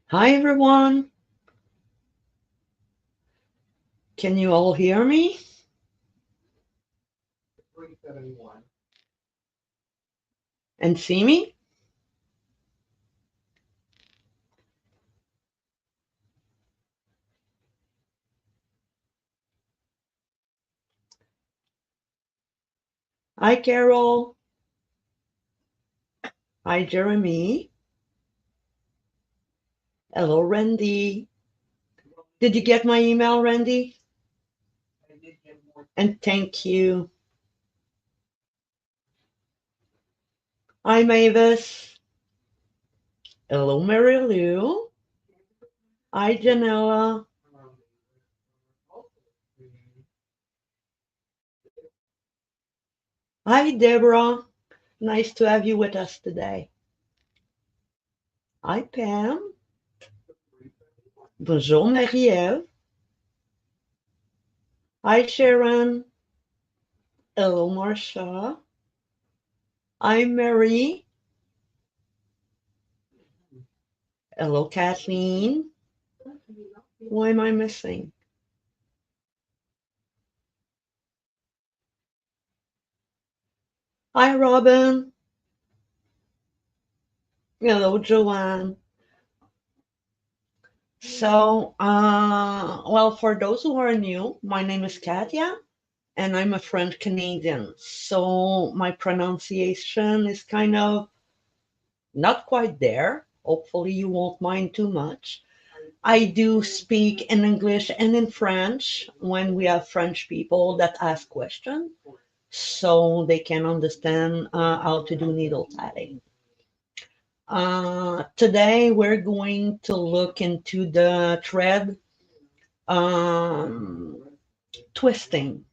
Hi everyone, can you all hear me and see me? Hi Carol, hi Jeremy, hello Randy. Did you get my email, Randy? And thank you. Hi Mavis, hello Mary Lou, hi Janella, hi Deborah, nice to have you with us today. Hi Pam, bonjour Marie-Ève, hi Sharon, hello Marsha, hi Mary, hello Kathleen. Who am I missing? Hi Robin, hello Joanne. So, well, for those who are new, my name is Katya, and I'm a French Canadian. So my pronunciation is kind of not quite there. Hopefully, you won't mind too much. I do speak in English and in French when we have French people that ask questions, so they can understand how to do needle tatting. Today, we're going to look into the thread um, twisting.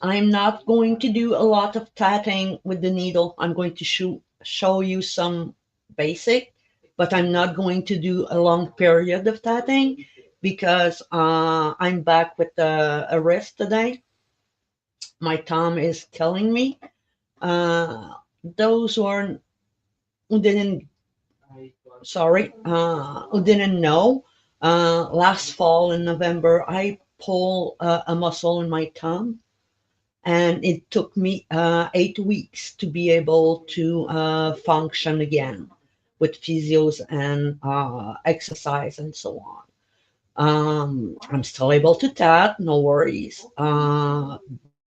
I'm not going to do a lot of tatting with the needle. I'm going to show you some basic, but I'm not going to do a long period of tatting because I'm back with a wrist today. My thumb is killing me. Those who didn't, sorry, who didn't know, last fall in November, I pulled a muscle in my thumb and it took me 8 weeks to be able to function again with physios and exercise and so on. I'm still able to tat, no worries.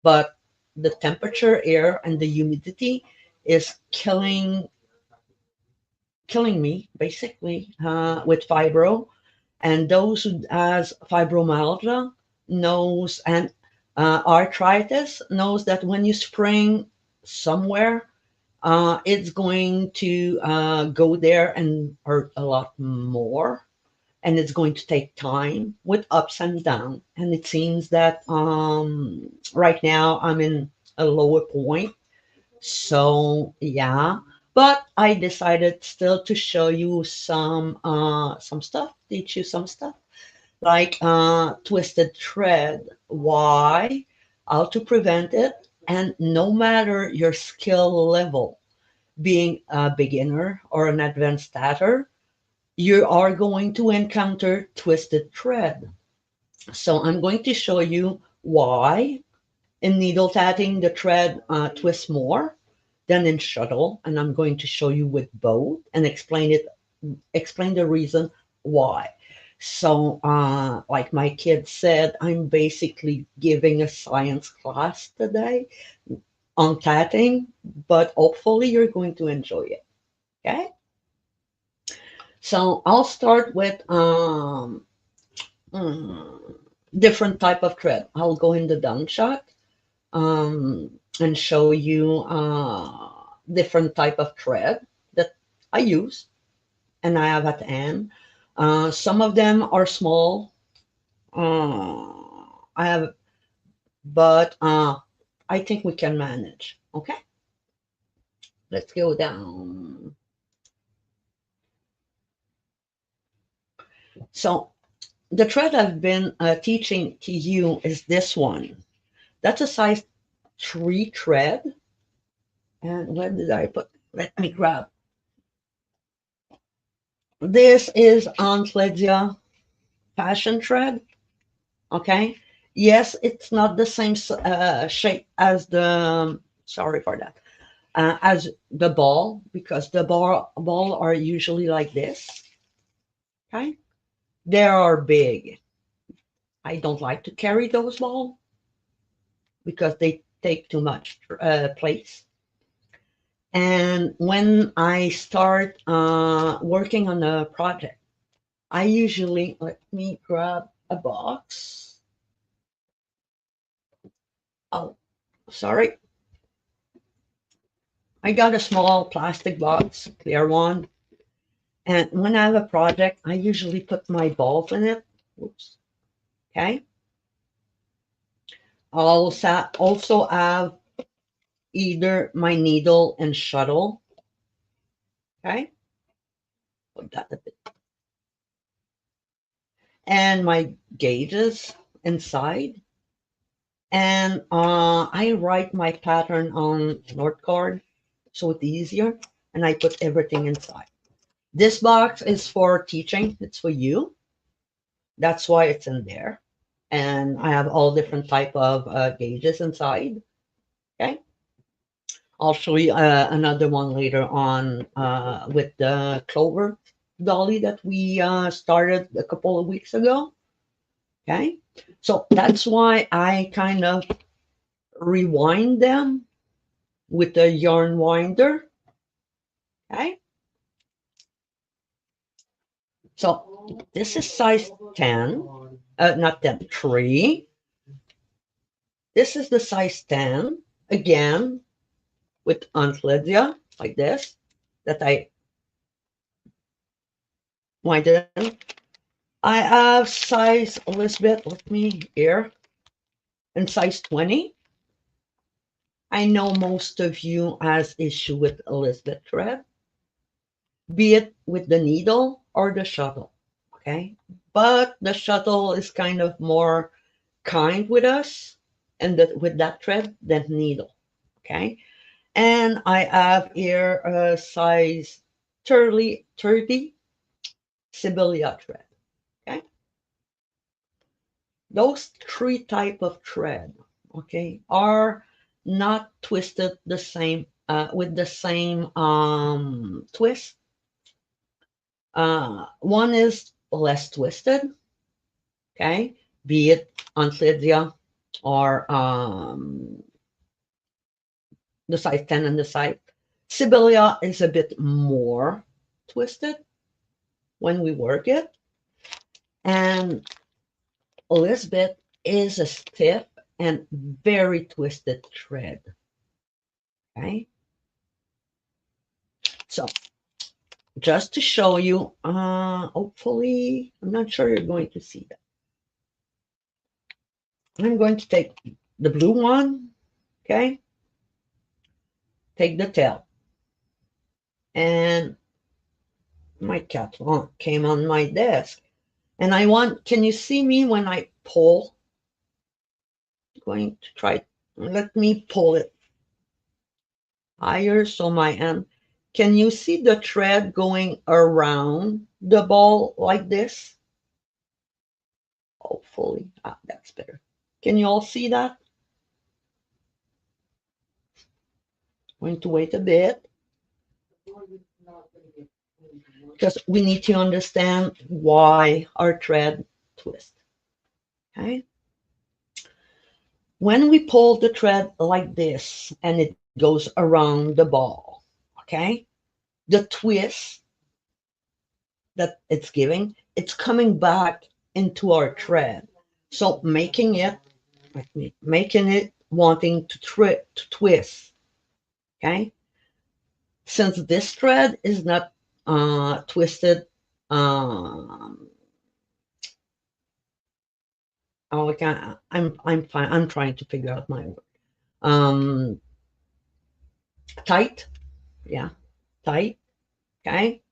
But the temperature, air, and the humidity is killing me basically with fibro. And those who has fibromyalgia knows and arthritis knows that when you spring somewhere, it's going to go there and hurt a lot more, and it's going to take time with ups and downs. And it seems that right now I'm in a lower point, so yeah, but I decided still to show you some stuff, teach you some stuff like twisted thread, why, how to prevent it, and no matter your skill level, being a beginner or an advanced tatter, you are going to encounter twisted thread. So I'm going to show you why in needle tatting the thread twists more than in shuttle, and I'm going to show you with both and explain the reason why. So, like my kid said, I'm basically giving a science class today on tatting, but hopefully you're going to enjoy it. Okay. So I'll start with mm, different type of thread. I'll go in the down shot and show you different type of thread that I use and I have at hand. Some of them are small. I have, but I think we can manage. Okay, let's go down. So the thread I've been teaching to you is this one. That's a size 3 thread. And where did I put? Let me grab. This is Aunt Lydia fashion thread. Okay. Yes, it's not the same shape as the. Sorry for that. As the ball, because the ball are usually like this. Okay. They are big. I don't like to carry those balls because they take too much place. And when I start working on a project, I usually, let me grab a box. Oh, sorry. I got a small plastic box, clear one. And when I have a project, I usually put my balls in it. Oops. Okay. I'll also have either my needle and shuttle. Okay. Put that a bit. And my gauges inside. And I write my pattern on note card so it's easier. And I put everything inside. This box is for teaching. It's for you. That's why it's in there. And I have all different type of gauges inside. Okay. I'll show you another one later on with the clover dolly that we started a couple of weeks ago. Okay. So that's why I kind of rewind them with the yarn winder. Okay. So this is size 10, not 10, 3. This is the size 10, again, with Aunt Lydia, like this, that I winded in. I have size Elizabeth, let me here, and size 20. I know most of you has issue with Elizabeth thread, be it with the needle or the shuttle, okay? But the shuttle is kind of more kind with us and with that thread than needle, okay? And I have here a size 30 Sibylla thread, okay? Those three type of thread, okay, are not twisted the same with the same twist. One is less twisted, okay, be it Anthlydia or the size 10 and the size. Sibylla is a bit more twisted when we work it. And Elizabeth is a stiff and very twisted thread. Okay. So just to show you, hopefully, I'm not sure you're going to see that. I'm going to take the blue one, okay? Take the tail. And my cat came on my desk. And I want, can you see me when I pull? I'm going to try, let me pull it higher so my hand, can you see the thread going around the ball like this? Hopefully, that's better. Can you all see that? Going to wait a bit because we need to understand why our thread twists. Okay. When we pull the thread like this and it goes around the ball, okay, the twist that it's giving, it's coming back into our thread. So making it, wanting to twist. Okay. Since this thread is not twisted, oh, I can't. I'm fine. I'm trying to figure out my word. Um, tight. Yeah, tight. Okay.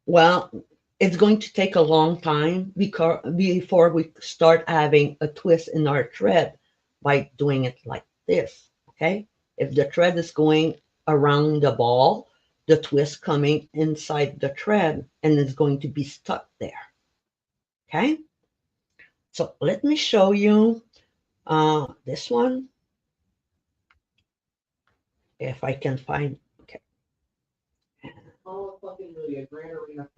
Well, it's going to take a long time before we start having a twist in our thread by doing it like this. Okay, if the thread is going around the ball, the twist coming inside the thread and it's going to be stuck there. Okay, so let me show you this one if I can find. Okay,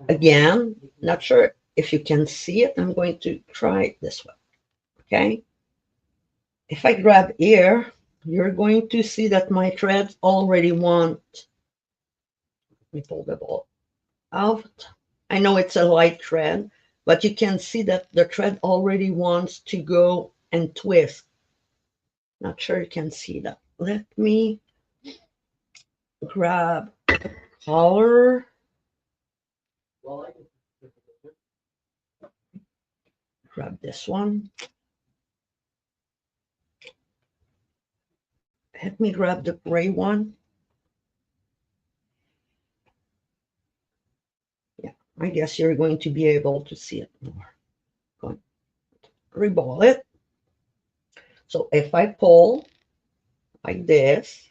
again, not sure if you can see it. I'm going to try it this way. Okay, if I grab here, you're going to see that my threads already want. Let me pull the ball out. I know it's a light thread, but you can see that the thread already wants to go and twist. Not sure you can see that. Let me grab collar. Grab this one. Let me grab the gray one. Yeah, I guess you're going to be able to see it more. Going to reball it. So if I pull like this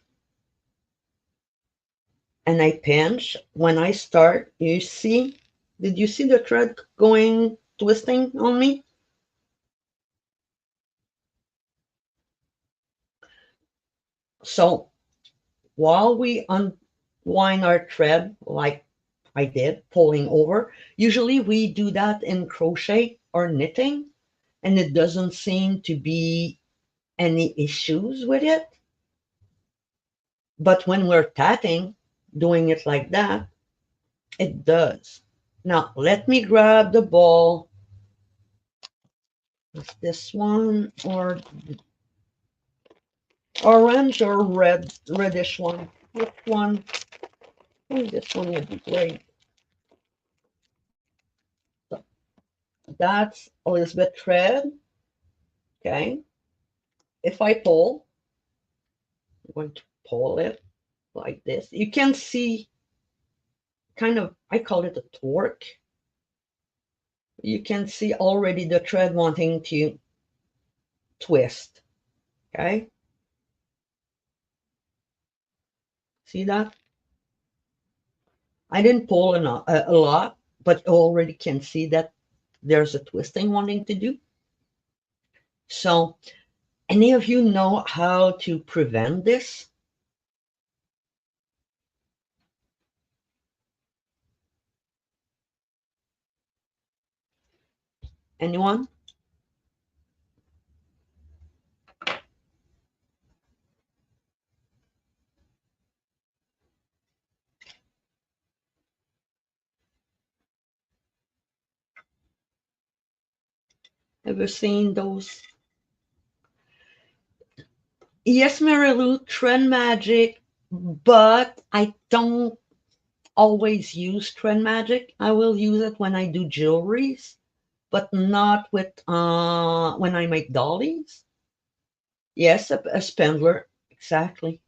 and I pinch, when I start, you see, did you see the thread going twisting on me? So while we unwind our thread, like I did, pulling over, usually we do that in crochet or knitting, and it doesn't seem to be any issues with it. But when we're tatting, doing it like that, it does. Now, let me grab the ball. Is this one or orange or reddish one? Which one? I think this one would be great. So that's Elizabeth thread. Okay. If I pull, I'm going to pull it like this. You can see kind of, I call it a torque. You can see already the thread wanting to twist. Okay. See that? I didn't pull a lot, but you already can see that there's a twisting wanting to do. So, any of you know how to prevent this? Anyone? Ever seen those? Yes, Mary Lou, trend magic, but I don't always use trend magic. I will use it when I do jewelries, but not with when I make dollies. Yes, a spindler, exactly.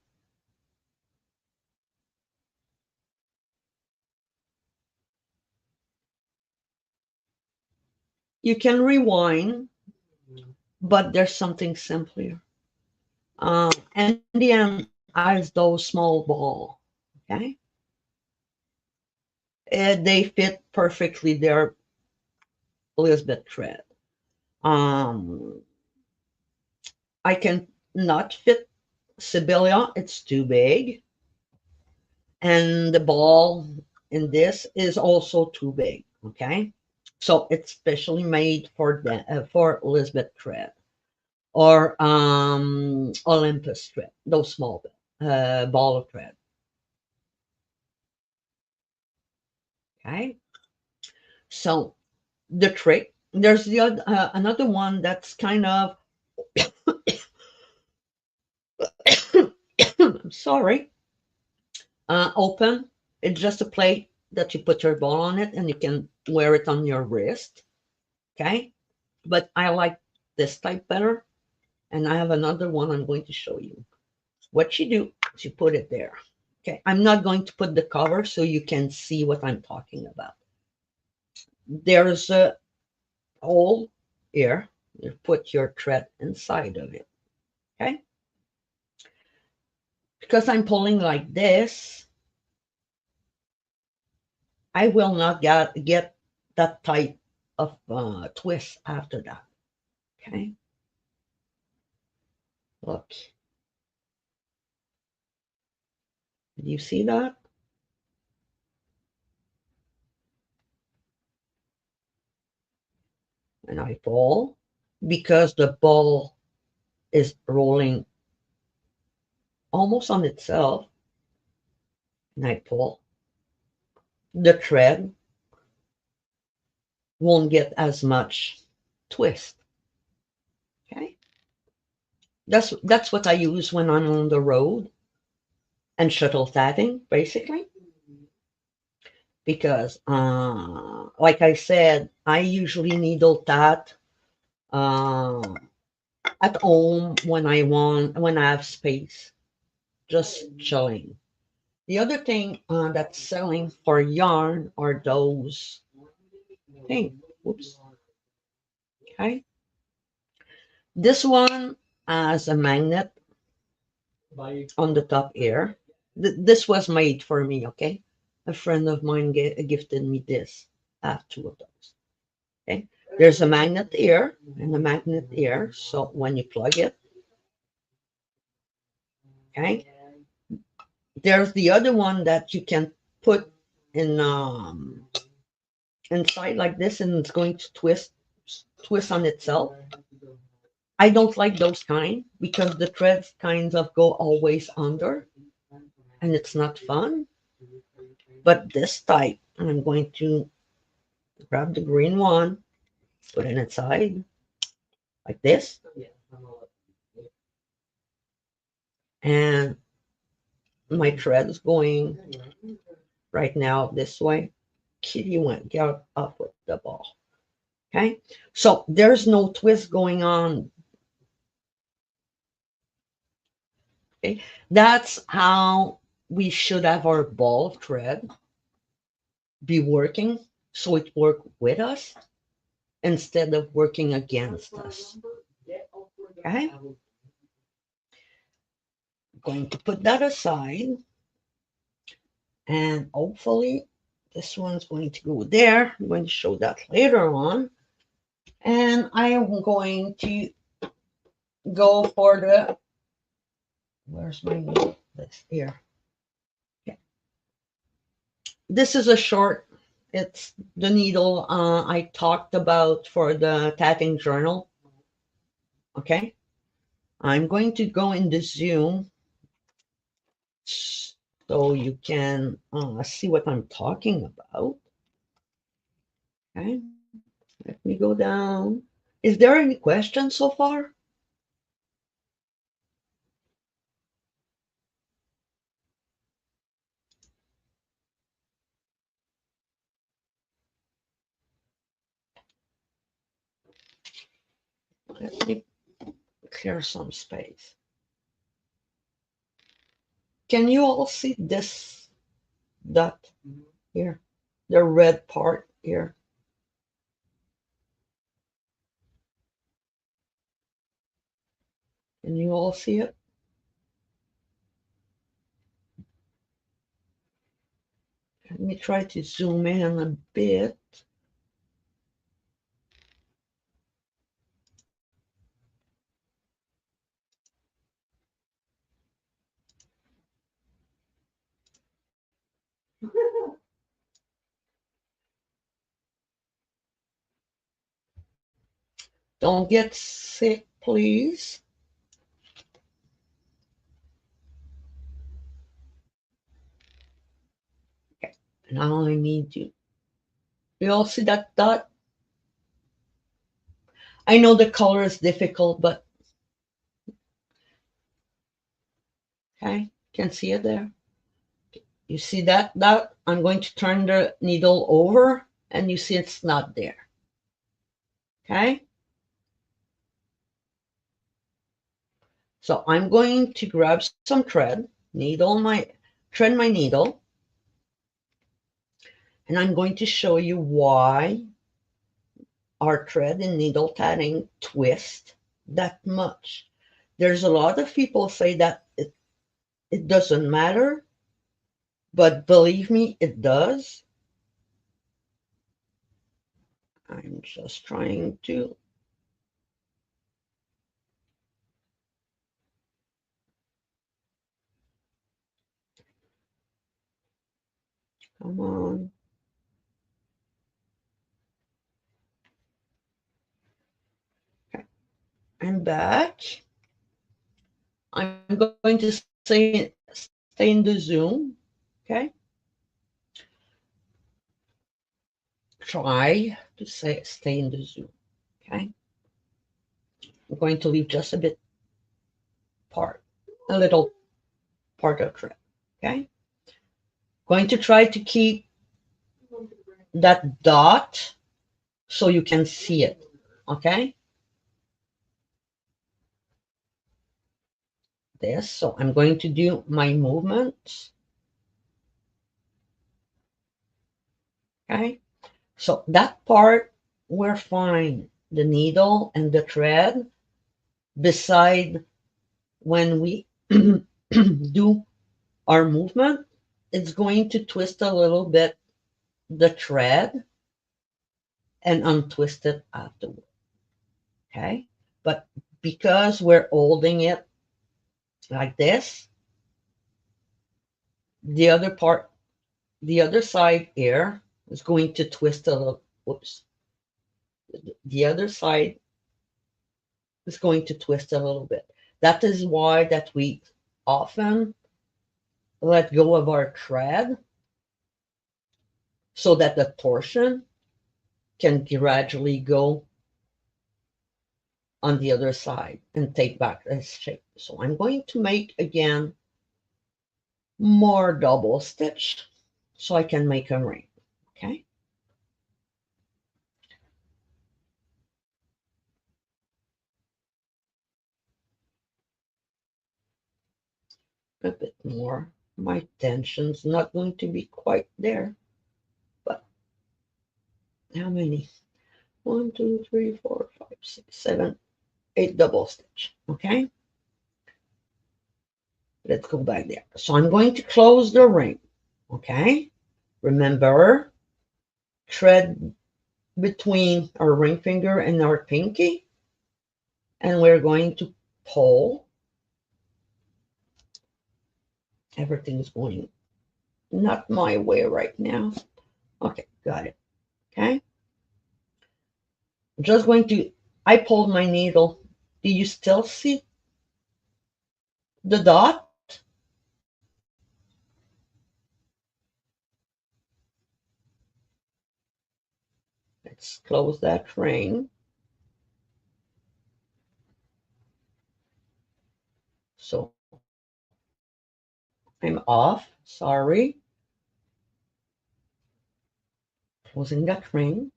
You can rewind, but there's something simpler. And the end has those small ball. Okay, they fit perfectly their Elizabeth thread. Um, I can not fit Sibylla; it's too big, and the ball in this is also too big. Okay, so it's specially made for Elizabeth thread or Olympus thread, those small ball of thread. Okay, so the trick. There's the other, another one that's kind of I'm sorry, open. It's just a plate that you put your ball on it, and you can wear it on your wrist. Okay, but I like this type better, and I have another one I'm going to show you. What you do is you put it there. Okay, I'm not going to put the cover so you can see what I'm talking about. there's a hole here. You put your thread inside of it. Okay. Because I'm pulling like this, I will not get that type of twist after that. Okay. Look. Do you see that? And I pull because the ball is rolling almost on itself. And I pull. The thread won't get as much twist. Okay. That's what I use when I'm on the road and shuttle tatting, basically. Because, like I said, I usually needle tat uh, at home when I have space, just chilling. The other thing that's selling for yarn are those things. Oops. Okay. This one has a magnet on the top here. This was made for me. Okay. A friend of mine gifted me this. I have two of those. Okay. There's a magnet here and a magnet here. So when you plug it, okay. There's the other one that you can put in inside like this, and it's going to twist on itself. I don't like those kind because the threads kind of go always under, and it's not fun. But this type, I'm going to grab the green one, put it inside like this, and my thread is going right now this way. Kitty went get up with the ball. Okay, so there's no twist going on. Okay, that's how we should have our ball thread be working, so it work with us instead of working against us. Okay, I'm going to put that aside, and hopefully this one's going to go there. I'm going to show that later on, and I am going to go for the, where's my needle? This here. Okay. This is a short, it's the needle I talked about for the tatting journal. Okay, I'm going to go in the zoom so you can see what I'm talking about. Okay, let me go down. Is there any questions so far? Let me clear some space. Can you all see this dot here? The red part here. Can you all see it? Let me try to zoom in a bit. Don't get sick, please. Okay, now I need you. You all see that dot? I know the color is difficult, but okay, can see it there. You see that dot? I'm going to turn the needle over, and you see it's not there. Okay? So I'm going to grab some thread, thread my needle, and I'm going to show you why our thread in needle tatting twist that much. There's a lot of people say that it doesn't matter, but believe me, it does. I'm just trying to. Come on. Okay, I'm back. I'm going to stay in the Zoom. Okay. Try to stay in the Zoom. Okay. I'm going to leave just a bit part, a little part of thread. Okay. Going to try to keep that dot so you can see it. Okay. This. So I'm going to do my movements. Okay. So that part, we're fine. The needle and the thread, beside when we do our movement, it's going to twist a little bit the thread and untwist it afterward. Okay. But because we're holding it like this, the other part, the other side here is going to twist a little. Whoops. The other side is going to twist a little bit. That is why that we often let go of our thread so that the torsion can gradually go on the other side and take back this shape. So I'm going to make again more double stitch so I can make a ring. Okay. A bit more. My tension's not going to be quite there, but how many? 1, 2, 3, 4, 5, 6, 7, 8 double stitch. Okay. Let's go back there. So I'm going to close the ring. Okay. Remember, thread between our ring finger and our pinky, and we're going to pull. Everything's going not my way right now. Okay, got it. Okay. I'm just going to, I pulled my needle. Do you still see the dot? Let's close that ring. So I'm off. Sorry. Closing that ring.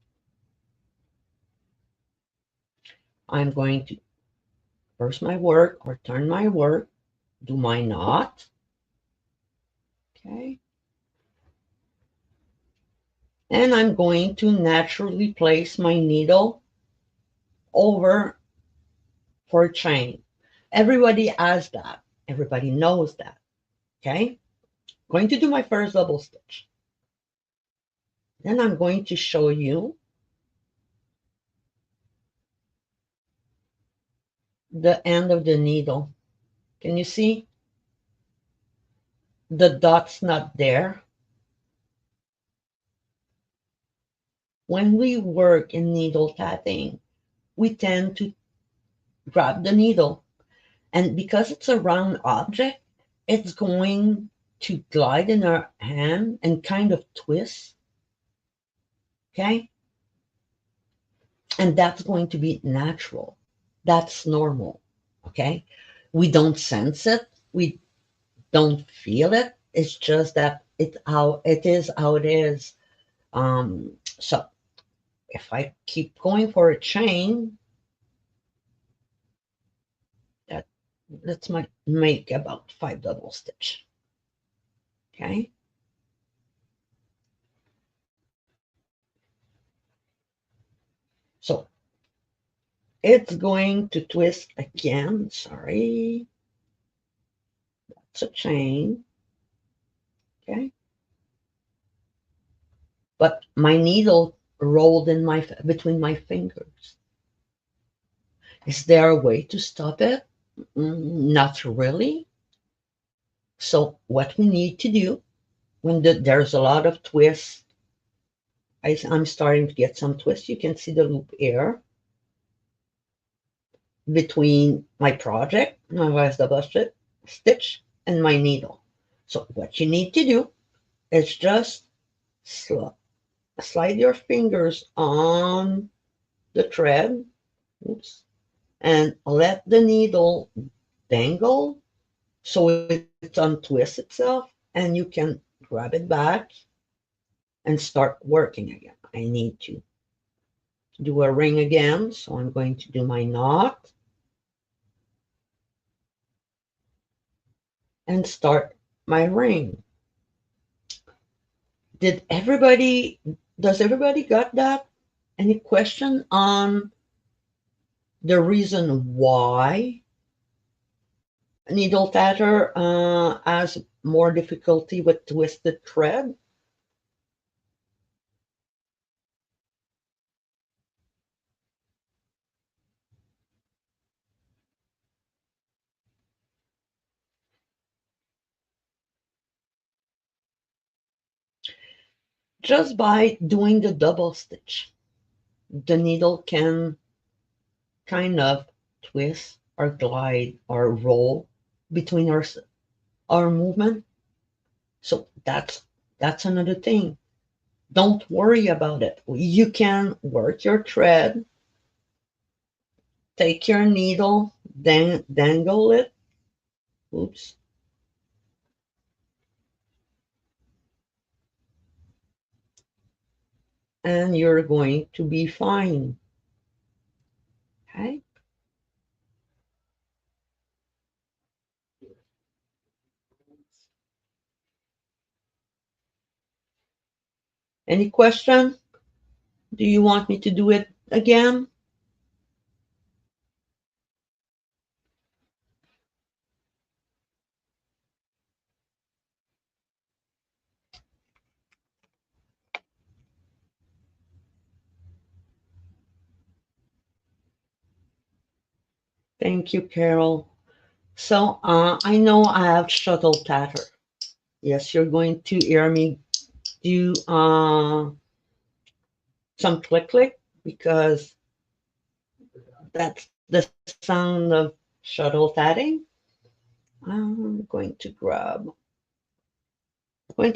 I'm going to reverse my work or turn my work, do my knot. Okay. And I'm going to naturally place my needle over for a chain. Everybody has that. Everybody knows that. Okay. Going to do my first double stitch. Then I'm going to show you the end of the needle. Can you see? The dot's not there. When we work in needle tatting, we tend to grab the needle, and because it's a round object, it's going to glide in our hand and kind of twist. Okay? And that's going to be natural. That's normal. Okay? We don't sense it. We don't feel it. It's just that it's how it is, how it is. So if I keep going for a chain, that let's make about 5 double stitch. Okay. So it's going to twist again. Sorry, it's a chain. Okay, but my needle rolled in my between my fingers. Is there a way to stop it? Not really. So what we need to do when there's a lot of twists, I'm starting to get some twists. You can see the loop here between my project, my last double stitch, and my needle. So what you need to do is just slide your fingers on the thread, oops, and let the needle dangle so it untwists itself, and you can grab it back and start working again. I need to do a ring again, so I'm going to do my knot and start my ring. Did everybody, does everybody got that? Any question on the reason why needle tatter has more difficulty with twisted thread? Just by doing the double stitch, the needle can kind of twist or glide or roll between our movement. So that's another thing. Don't worry about it. You can work your thread, take your needle, then dangle it. Oops. And you're going to be fine. Okay? Any question? Do you want me to do it again? Thank you, Carol. So I know I have shuttle tatter. Yes, you're going to hear me do some click click because that's the sound of shuttle tatting. I'm going to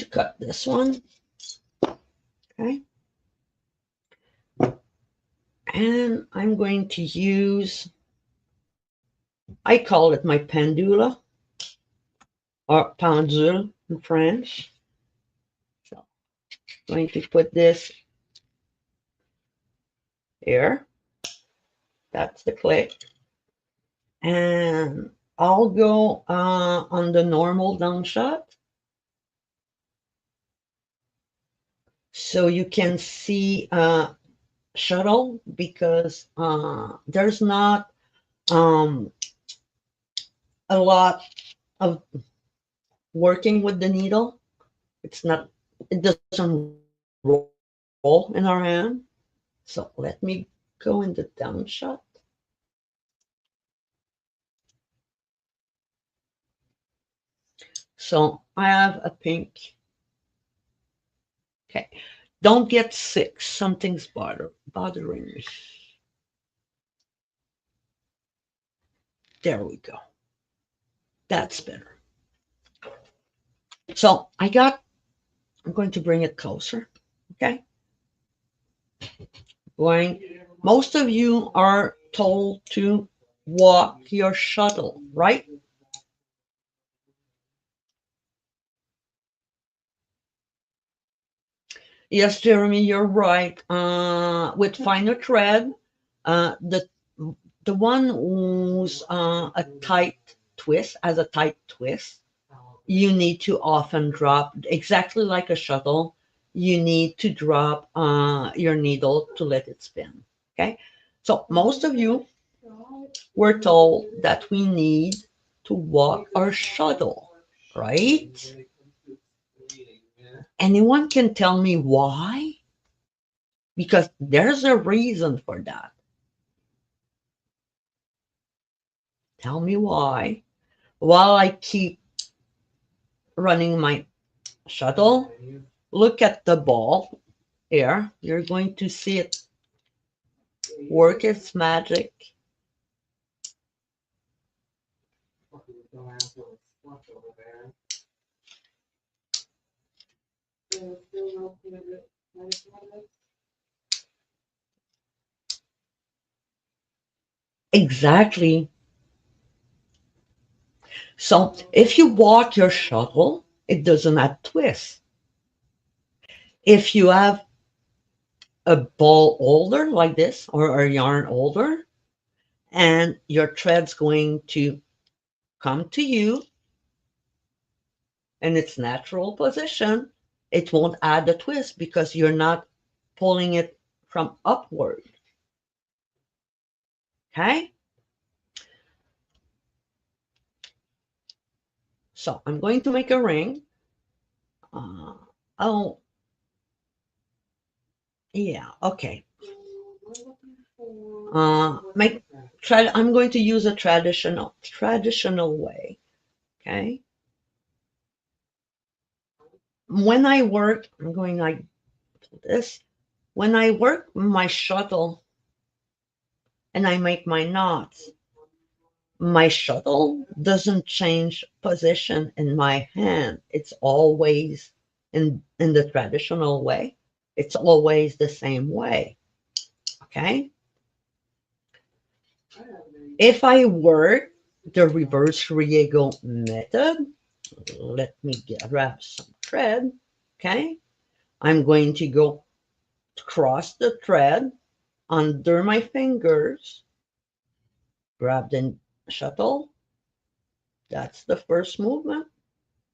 cut this one, okay? And I'm going to use, I call it my pendula or pendule in French. So I'm going to put this here. That's the click. And I'll go on the normal down shot. So you can see shuttle because there's not um, a lot of working with the needle. It's not, it doesn't roll in our hand. So let me go in the down shot. So I have a pink. Okay. Don't get sick. Something's bothering me. There we go. That's better. So I'm going to bring it closer. Okay. Most of you are told to walk your shuttle, right? Yes, Jeremy, you're right. With finer thread, the one who's a tight twist, as a tight twist, you need to often drop exactly like a shuttle. You need to drop your needle to let it spin. Okay, so most of you we're told that we need to walk our shuttle, right? Anyone can tell me why? Because there's a reason for that. Tell me why. While I keep running my shuttle, look at the ball here. You're going to see it work its magic. Exactly. So if you walk your shuttle, it doesn't have twists. If you have a ball holder like this or a yarn holder, and your thread's going to come to you in its natural position, it won't add a twist because you're not pulling it from upward. Okay? So I'm going to make a ring. Uh, oh, yeah, okay. I'm going to use a traditional way. Okay. When I work, I'm going like this. When I work my shuttle and I make my knots, my shuttle doesn't change position in my hand. It's always in the traditional way. It's always the same way. Okay. If I work the reverse riego method, let me grab some thread. Okay. I'm going to go cross the thread under my fingers, grab the shuttle. That's the first movement.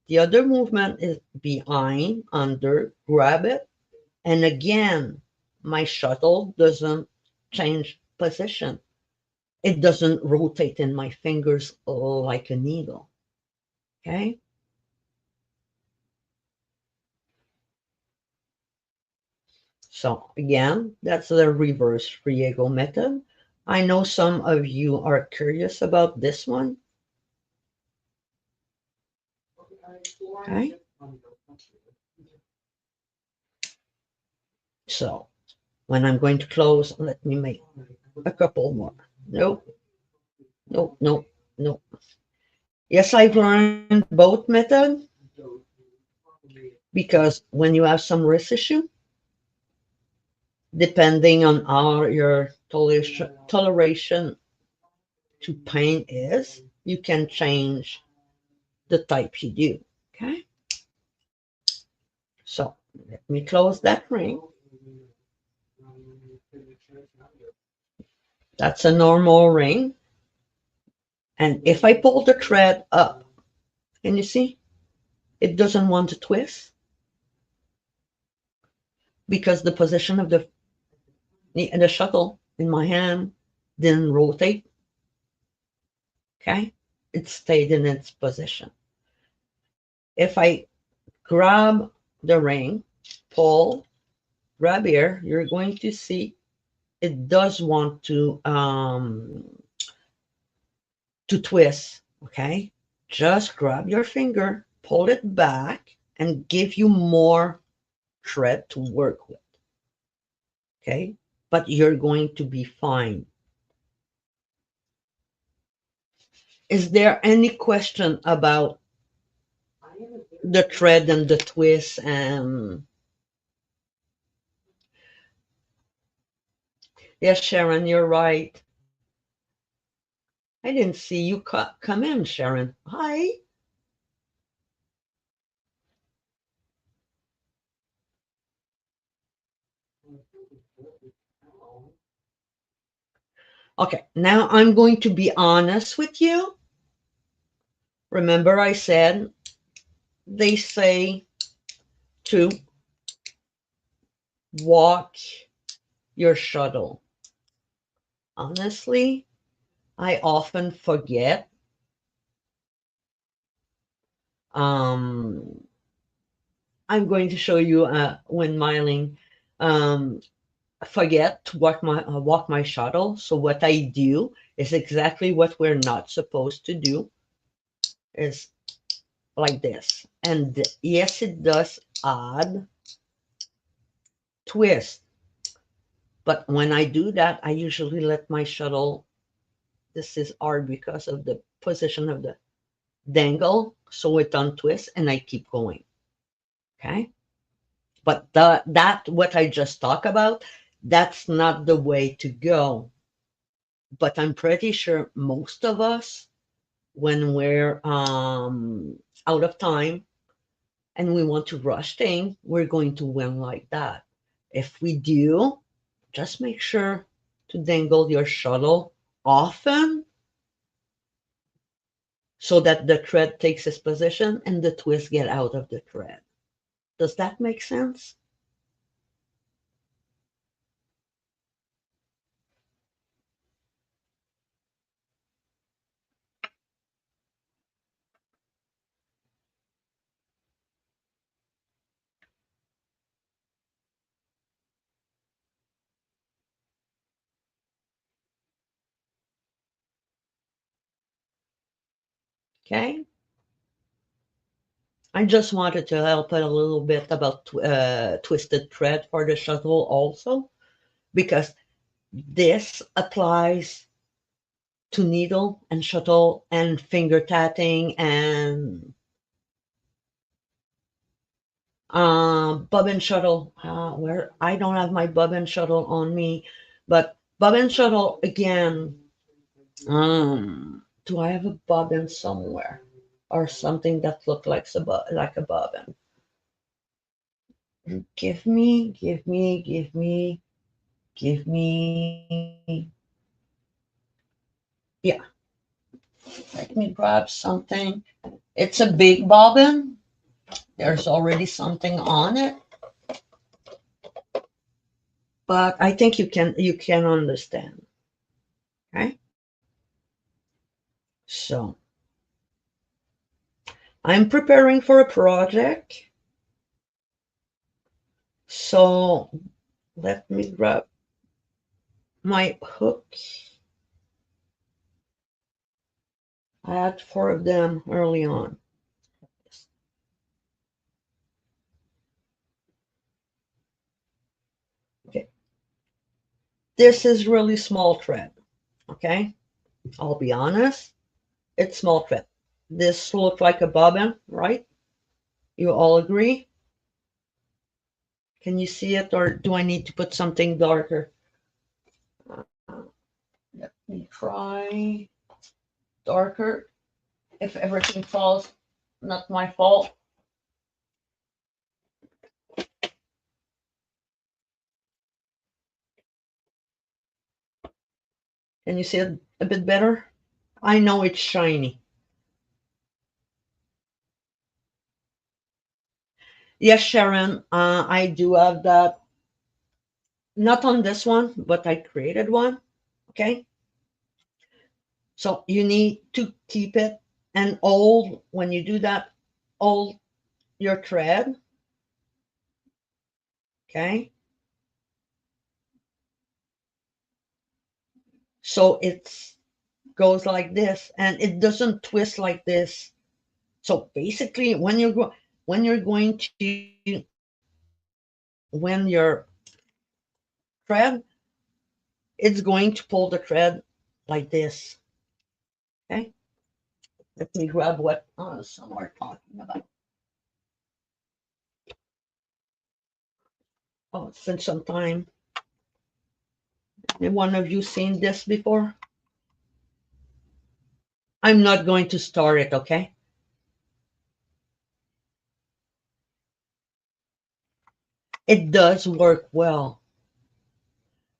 The other movement is behind, under, grab it. And again, my shuttle doesn't change position. It doesn't rotate in my fingers like a needle. Okay. So again, that's the reverse Riego method. I know some of you are curious about this one. Okay. So when I'm going to close, let me make a couple more. Nope, nope, nope, nope. Yes, I've learned both methods because when you have some wrist issue, depending on how your toleration to pain is, you can change the type you do. Okay. So let me close that ring. That's a normal ring. And if I pull the thread up, can you see? It doesn't want to twist because the position of the shuttle in my hand didn't rotate. Okay. It stayed in its position. If I grab the ring, pull, grab here, you're going to see it does want to twist. Okay. Just grab your finger, pull it back, and give you more thread to work with. Okay. But you're going to be fine. Is there any question about the thread and the twist? And yes, Sharon, you're right. I didn't see you come in, Sharon. Hi. Okay, now I'm going to be honest with you. Remember, I said they say to walk your shuttle. Honestly, I often forget. Um, I'm going to show you when Myling um, forget to walk my shuttle. So what I do is exactly what we're not supposed to do, is like this. And yes, it does add twist. But when I do that, I usually let my shuttle, this is hard because of the position of the dangle, so it untwists and I keep going. Okay. But that what I just talked about, that's not the way to go. But I'm pretty sure most of us, when we're out of time and we want to rush things, we're going to win like that. If we do, just make sure to dangle your shuttle often so that the thread takes its position and the twist get out of the thread. Does that make sense? Okay. I just wanted to help a little bit about twisted thread for the shuttle also, because this applies to needle and shuttle and finger tatting and bobbin shuttle. Where I don't have my bobbin shuttle on me, but bobbin shuttle again. Do I have a bobbin somewhere or something that looks like a bobbin? Give me. Yeah, let me grab something. It's a big bobbin. There's already something on it, but I think you can understand. Okay, so I'm preparing for a project. So let me grab my hook. I had four of them early on. Okay, this is really small thread. Okay, I'll be honest, it's small thread. This looks like a bobbin, right? You all agree? Can you see it, or do I need to put something darker? Let me try darker. If everything falls, not my fault. Can you see it a bit better? I know it's shiny. Yes, Sharon, I do have that. Not on this one, but I created one. Okay. So you need to keep it and hold, when you do that, hold your thread. Okay. So it goes like this and it doesn't twist like this. So basically, when you're going to when your thread, it's going to pull the thread like this. Okay. Let me grab what some are talking about. Oh, it's been some time. Have one of you seen this before? I'm not going to start it. Okay. It does work well,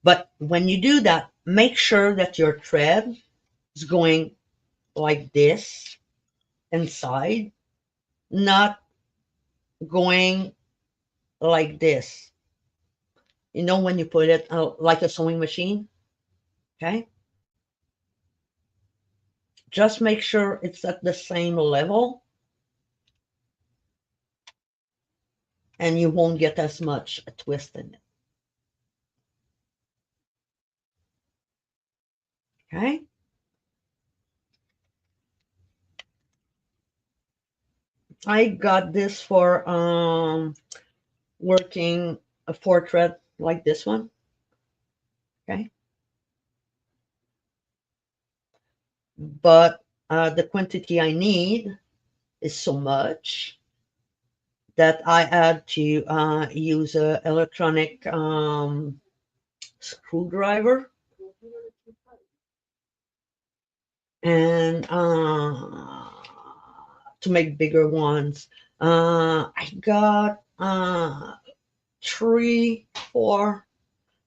but when you do that, make sure that your thread is going like this inside, not going like this. You know, when you put it like a sewing machine, okay? just make sure it's at the same level and you won't get as much a twist in it. Okay. I got this for working a 4 thread like this one. Okay. But the quantity I need is so much that I had to use a electronic screwdriver and to make bigger ones. I got 3, 4.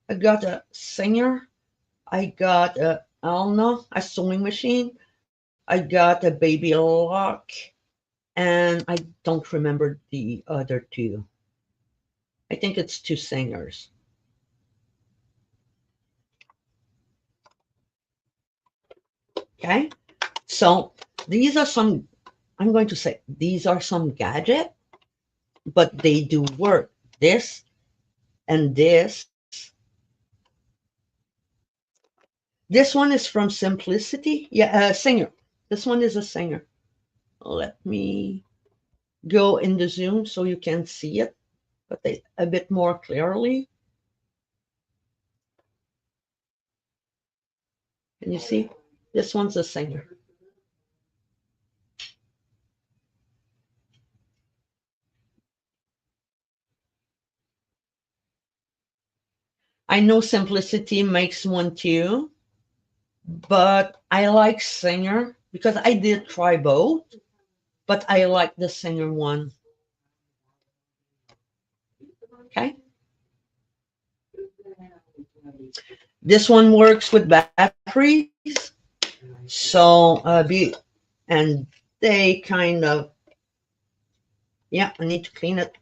I got a Singer. I got a Alna, a sewing machine. I got a Baby Lock, and I don't remember the other two. I think it's 2 Singers. Okay, so these are some. I'm going to say these are some gadget, but they do work. This and this. This one is from Simplicity. Yeah, Singer. This one is a Singer. Let me go in the zoom so you can see it, but a bit more clearly. Can you see? This one's a Singer. I know Simplicity makes one too, but I like Singer because I did try both, but I like the Singer one. Okay. This one works with batteries, so and they kind of, yeah, I need to clean it.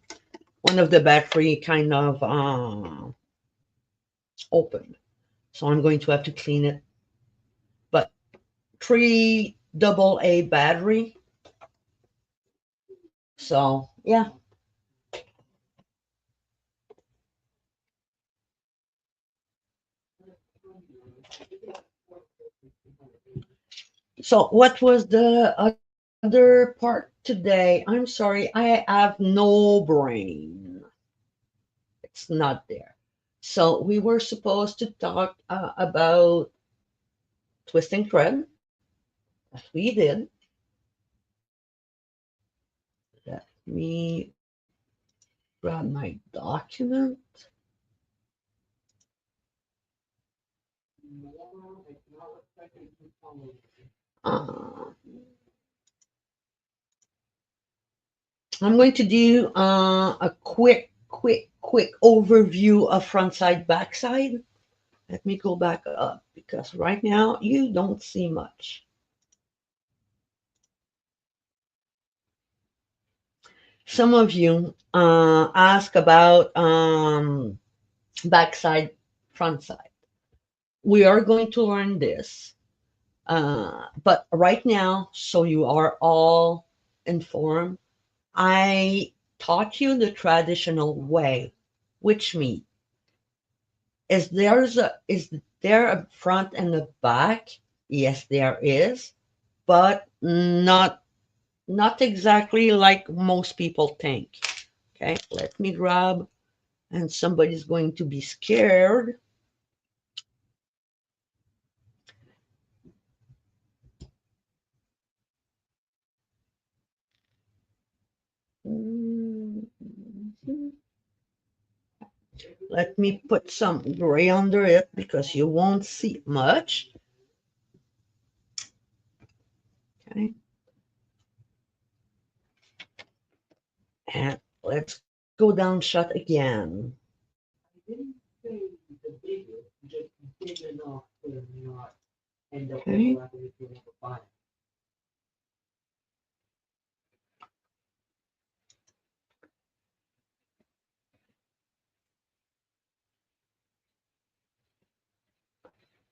One of the battery kind of opened, so I'm going to have to clean it. But 3 AA battery, so yeah. So what was the other part today? I'm sorry, I have no brain. It's not there. So we were supposed to talk about twisting thread. That we did. Let me grab my document. Uh, I'm going to do a quick overview of front side, back side. Let me go back up because right now you don't see much. Some of you ask about back side, front side. We are going to learn this, but right now, so you are all informed, I taught you the traditional way, which means is there a front and a back? Yes, there is, but not exactly like most people think. Okay, let me grab, and somebody's going to be scared. Let me put some gray under it because you won't see much. Okay. And let's go down shut again. Okay.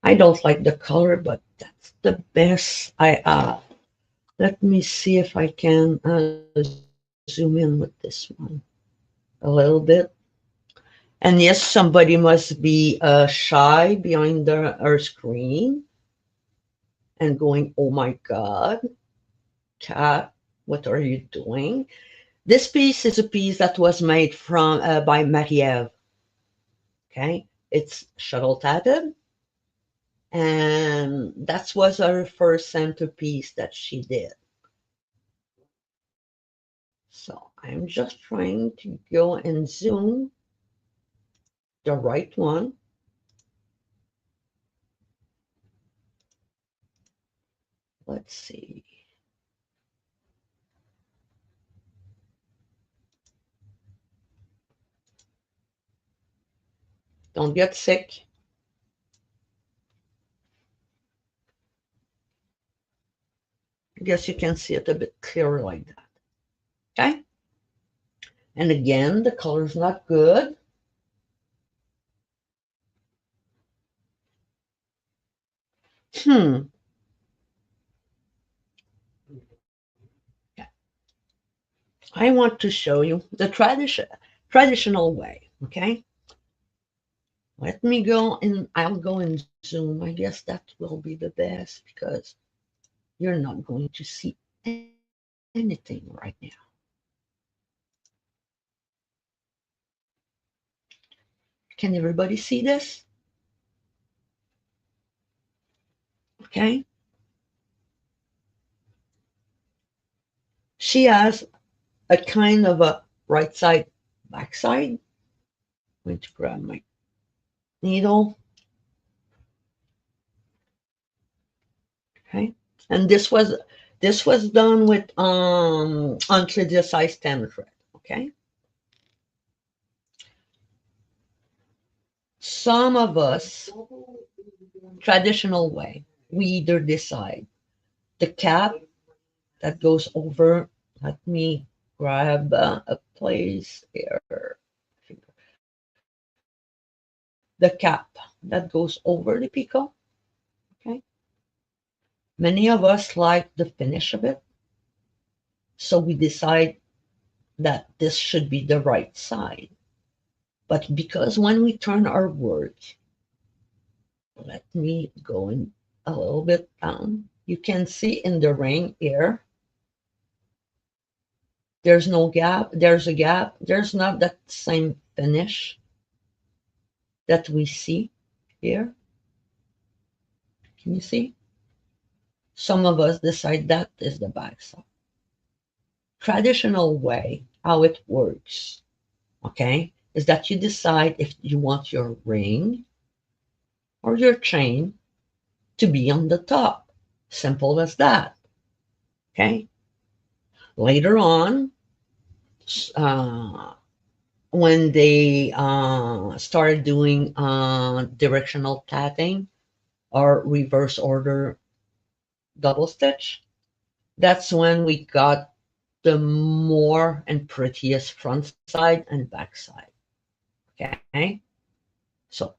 I don't like the color, but that's the best. I let me see if I can zoom in with this one a little bit. And yes, somebody must be shy behind our screen and going, "Oh my God, Kat, what are you doing?" This piece is a piece that was made from by Marie. Okay, it's shuttle tatted, and that was her first centerpiece that she did. So I'm just trying to go and zoom the right one. Let's see. Don't get sick. I guess you can see it a bit clearer like that. Okay. And again, the color's not good. Hmm. I want to show you the traditional way. Okay. Let me go and I'll go and zoom. I guess that will be the best because you're not going to see anything right now. Can everybody see this? Okay. She has a kind of a right side, back side. I'm going to grab my needle. Okay. And this was done with onto the size 10 thread. Okay. Some of us, traditional way, we either decide the cap that goes over. Let me grab a place here. The cap that goes over the picot. Okay. Many of us like the finish of it, so we decide that this should be the right side. But because when we turn our work, let me go in a little bit down. You can see in the ring here, there's no gap. There's a gap. There's not that same finish that we see here. Can you see? Some of us decide that is the backside. Traditional way, how it works, okay, is that you decide if you want your ring or your chain to be on the top. Simple as that. Okay. Later on, uh, when they started doing directional tatting or reverse order double stitch, that's when we got the more and prettiest front side and back side. Okay. So,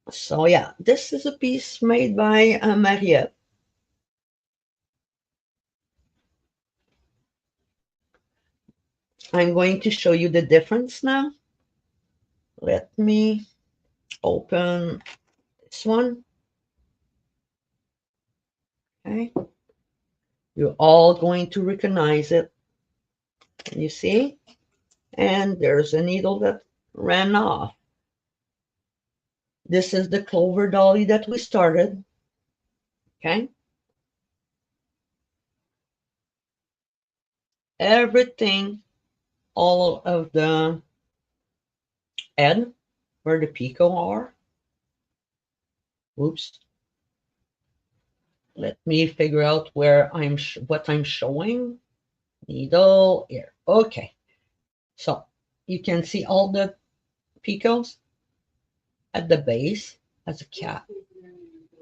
so yeah, this is a piece made by Maria. I'm going to show you the difference now. Let me open this one. Okay. You're all going to recognize it. You see? And there's a needle that ran off. This is the clover dolly that we started. Okay. Everything, all of the end where the picot are. Oops. Let me figure out where what I'm showing. Needle here. Okay. So you can see all the picots at the base as a cap.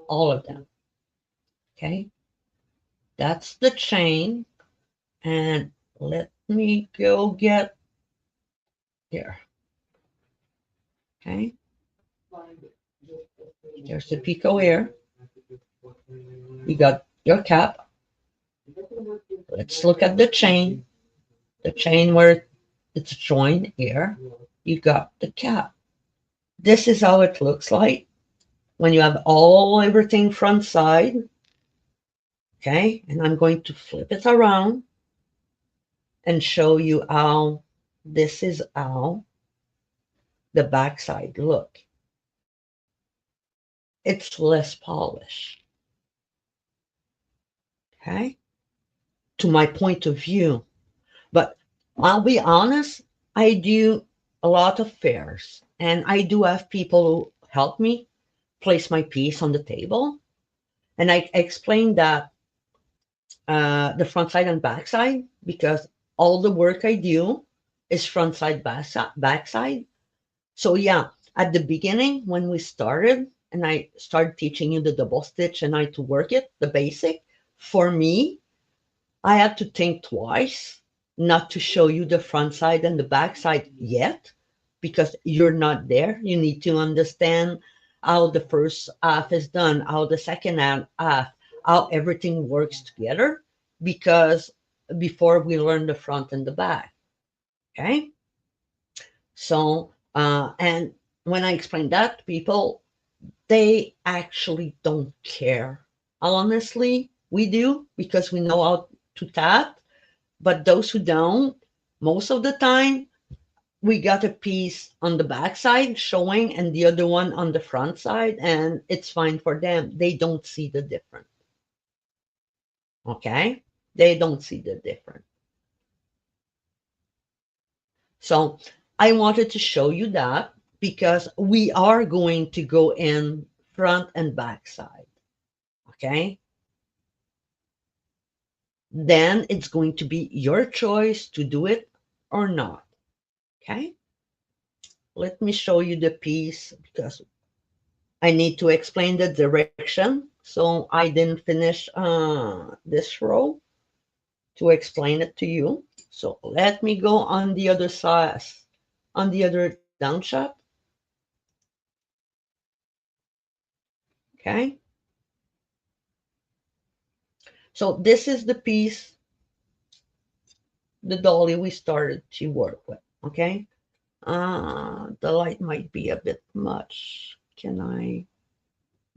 All of them. Okay. That's the chain. And let me go get here. Okay. There's the picot here. You got your cap. Let's look at the chain where it's joined here. You got the cap. This is how it looks like when you have all everything front side. Okay, and I'm going to flip it around and show you how this is how the backside look. It's less polished. Okay, to my point of view. But I'll be honest, I do a lot of fairs and I do have people who help me place my piece on the table. And I explain that the front side and back side because all the work I do is front side, back side. So yeah, at the beginning when we started and I started teaching you the double stitch and I to work it, the basic, for me, I had to think twice not to show you the front side and the back side yet because you're not there. You need to understand how the first half is done, how the second half, how everything works together because before we learn the front and the back. Okay. So, and when I explain that to people, they actually don't care. Honestly, we do because we know how to tat, but those who don't, most of the time, we got a piece on the back side showing and the other one on the front side, and it's fine for them. They don't see the difference. Okay? They don't see the difference. So I wanted to show you that because we are going to go in front and back side. Okay? Then it's going to be your choice to do it or not. Okay? Let me show you the piece because I need to explain the direction. So I didn't finish this row to explain it to you. So let me go on the other side, on the other down shot. Okay. So this is the piece, the dolly we started to work with. Okay. The light might be a bit much. Can I?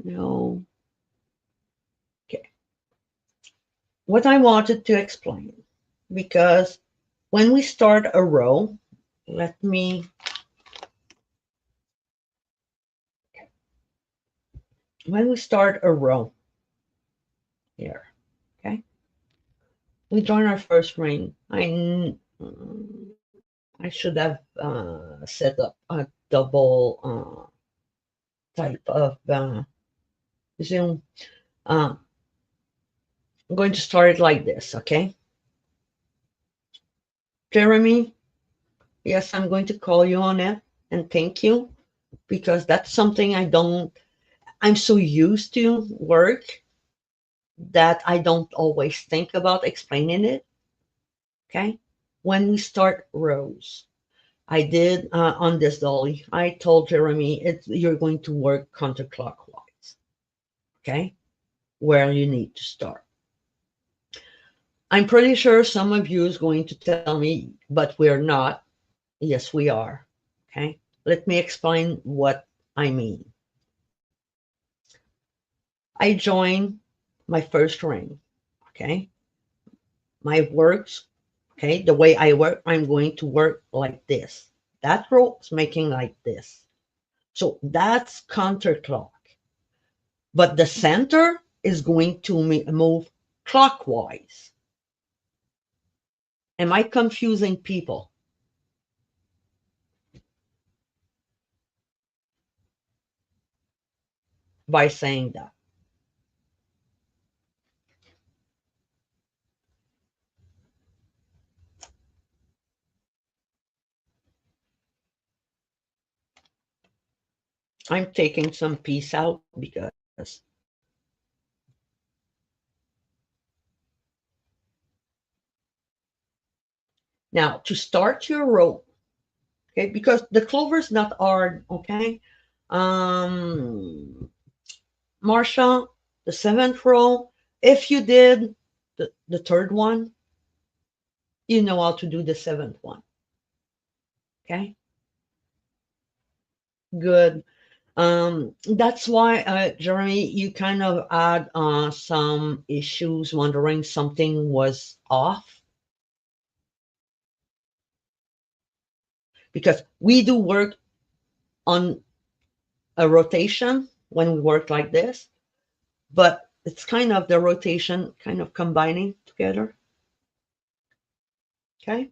No. Okay. What I wanted to explain, because when we start a row, let me, when we start a row here, okay, we join our first ring. I should have set up a double type of zoom. Uh, I'm going to start it like this, okay? Jeremy, yes, I'm going to call you on it and thank you because that's something I'm so used to work that I don't always think about explaining it, okay? When we start rows, I did on this dolly, I told Jeremy you're going to work counterclockwise, okay? Where you need to start. I'm pretty sure some of you is going to tell me, but we're not. Yes, we are. Okay. Let me explain what I mean. I join my first ring. Okay. My works. Okay. The way I work, I'm going to work like this. That row is making like this. So that's counterclock. But the center is going to move clockwise. Am I confusing people by saying that? I'm taking some piece out because now to start your row, okay, because the clover is not hard, okay? Um, Marsha, the seventh row. If you did the third one, you know how to do the seventh one. Okay, good. That's why, Jeremy, you kind of had some issues, wondering something was off, because we do work on a rotation when we work like this, but it's kind of the rotation kind of combining together. Okay,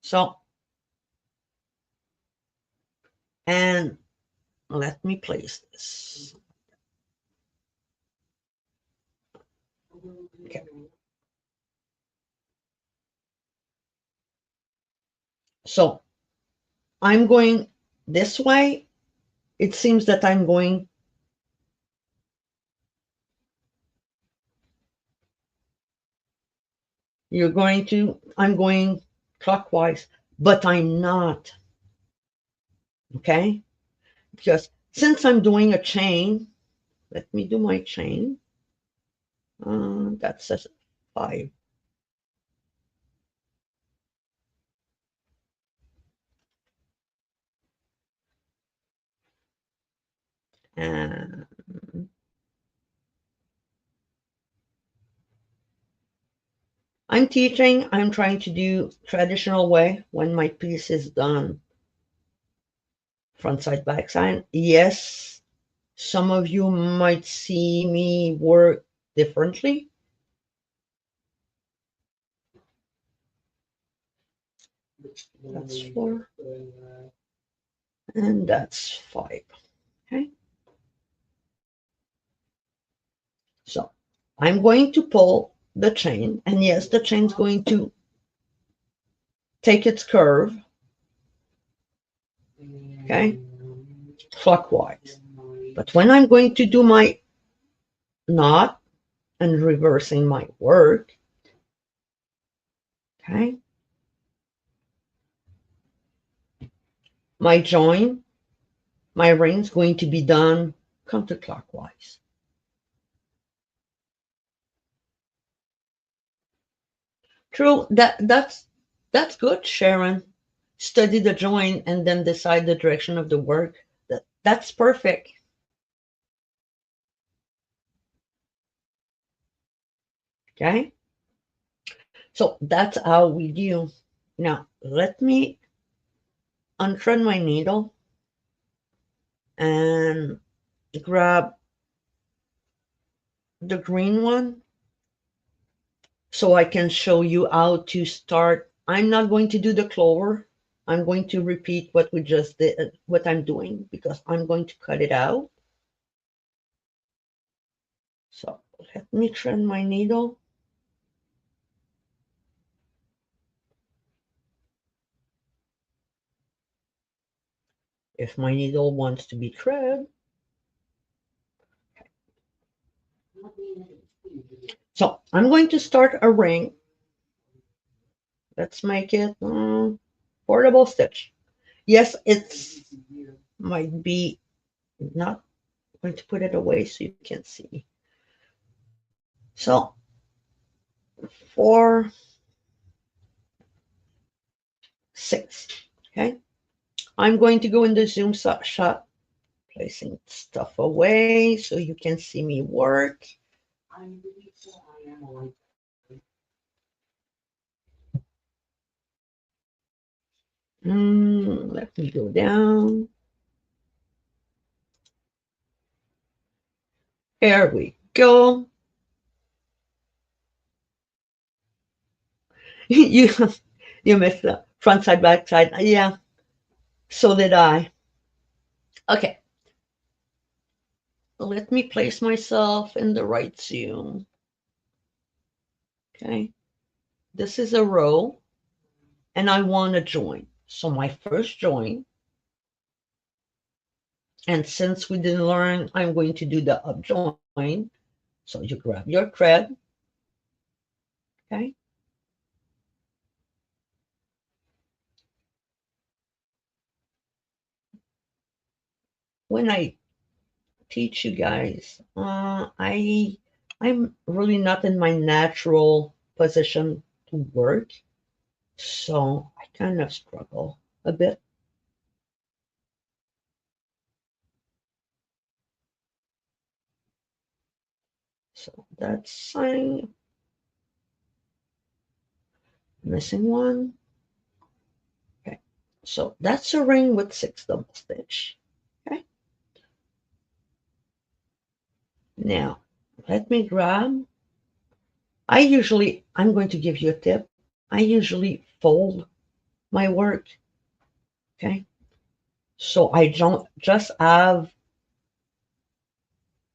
so, and let me place this. Okay, so I'm going this way. It seems that I'm going clockwise, but I'm not. Okay, because since I'm doing a chain, let me do my chain. That says 5. And I'm teaching, I'm trying to do traditional way when my piece is done. Front side, back side. Yes, some of you might see me work differently. That's 4. And that's 5. Okay. So I'm going to pull the chain, and yes, the chain's going to take its curve. Okay. Clockwise. But when I'm going to do my knot and reversing my work, okay, my join, my ring's going to be done counterclockwise. True, that's good, Sharon. Study the join and then decide the direction of the work. That's perfect. Okay, so that's how we do. Now let me unthread my needle and grab the green one so I can show you how to start. I'm not going to do the clover. I'm going to repeat what we just did, what I'm doing, because I'm going to cut it out. So let me thread my needle. If my needle wants to be thread. So I'm going to start a ring. Let's make it portable stitch. Yes, it's might be not going to put it away so you can see. So 4, 6. Okay, I'm going to go in the zoom shot, placing stuff away so you can see me work. Let me go down. There we go. you you missed the front side, back side. Yeah, so did I. Okay, let me place myself in the right zoom. Okay, this is a row, and I want to join. So my first join, and since we didn't learn, I'm going to do the up join. So you grab your thread. Okay. When I teach you guys. I'm really not in my natural position to work, so I kind of struggle a bit. So that's I'm missing one. Okay, so that's a ring with 6 double stitch. Okay, now let me grab. I'm going to give you a tip. I usually fold my work. Okay, so I don't just have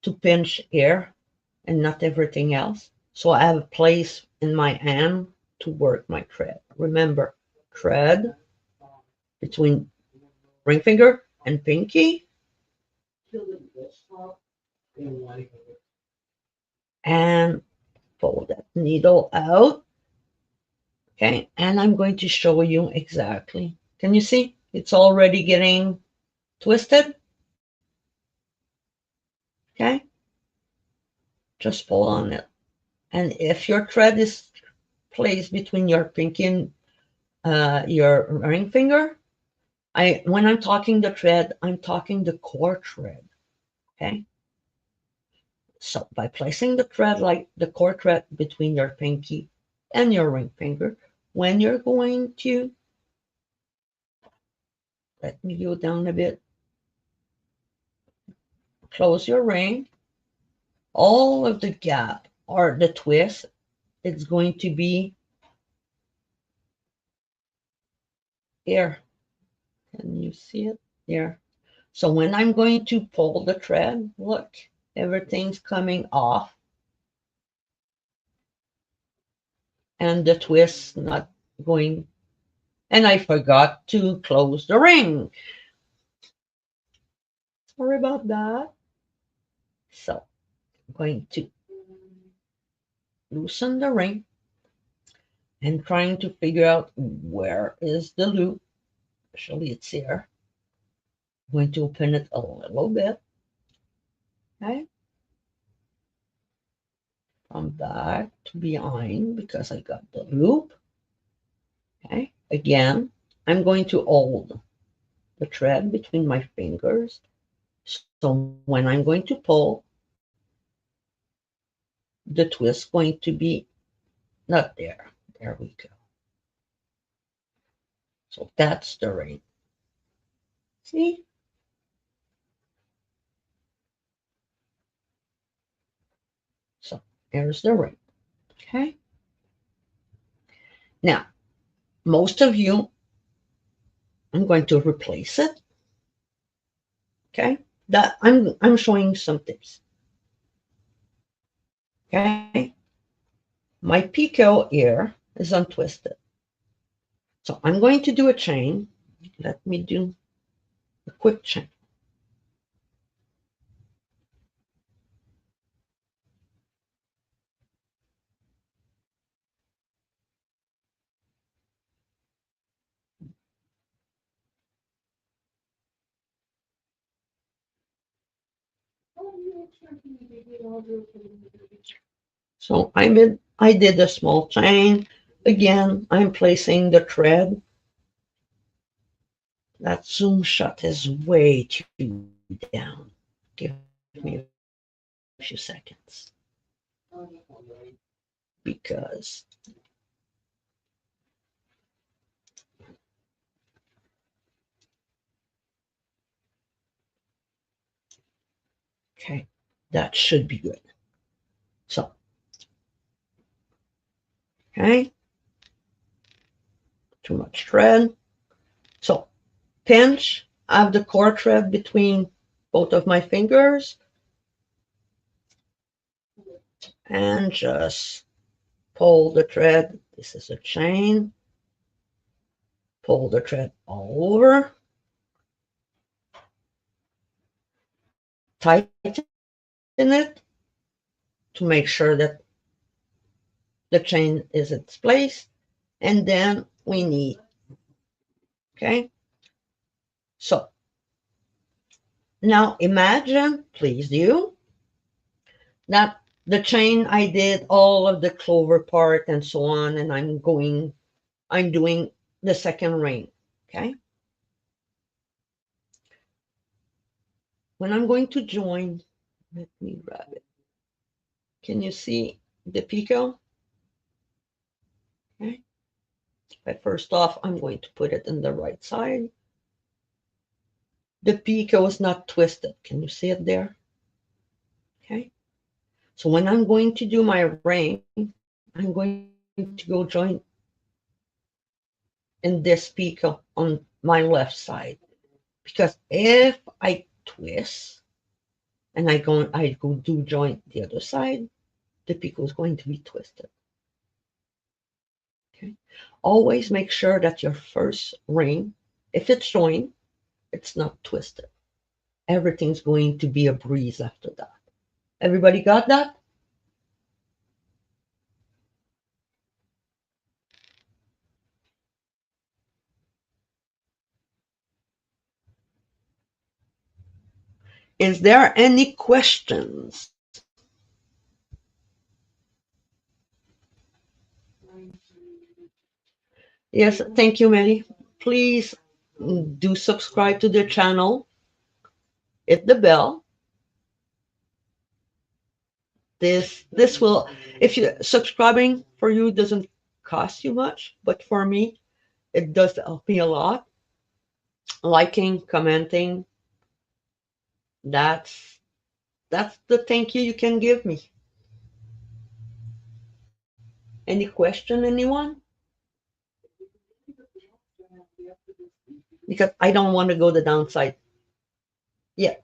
to pinch here and not everything else. So I have a place in my hand to work my thread. Remember, thread between ring finger and pinky, and pull that needle out. Okay, and I'm going to show you exactly. Can you see? It's already getting twisted. Okay, just pull on it. And if your thread is placed between your pinky and your ring finger, when I'm talking the thread, I'm talking the core thread. Okay. So by placing the thread like the core thread between your pinky and your ring finger, when you're going to let me go down a bit, close your ring, all of the gap or the twist, it's going to be here. Can you see it? Here. So when I'm going to pull the thread, look, everything's coming off and the twist not going. And I forgot to close the ring. Sorry about that. So I'm going to loosen the ring and trying to figure out where is the loop. Actually, it's here. I'm going to open it a little bit. Okay. From back to behind because I got the loop. Okay. Again, I'm going to hold the thread between my fingers. So when I'm going to pull, the twist going to be not there. There we go. So that's the ring. See? So there's the ring. Okay. Now, most of you, I'm going to replace it. Okay. That I'm showing some tips. Okay. My picot here is untwisted. So I'm going to do a chain. Let me do a quick chain. So I did a small chain. Again, I'm placing the thread. That zoom shot is way too down. Give me a few seconds. Because okay, that should be good. So okay, too much thread. So pinch, I have the core thread between both of my fingers and just pull the thread. This is a chain. Pull the thread all over. Tighten it to make sure that the chain is in its place. And then we need, okay? So Now imagine, please do, that the chain I did all of the clover part and so on, and I'm doing the second ring. Okay. When I'm going to join, let me grab it. Can you see the picot? Okay. But first off, I'm going to put it in the right side. The picot is not twisted. Can you see it there? Okay. So when I'm going to do my ring, I'm going to go join in this picot on my left side. Because if I twist and I go do join the other side, the picot is going to be twisted. Okay. Always make sure that your first ring, if it's joined, it's not twisted. Everything's going to be a breeze after that. Everybody got that? Is there any questions? Yes, thank you, Mary. Please do subscribe to the channel, hit the bell. This will, if you subscribing for you doesn't cost you much, but for me it does help me a lot. Liking, commenting, that's the thank you can give me. Any question, anyone? Because I don't want to go the downside. Yeah.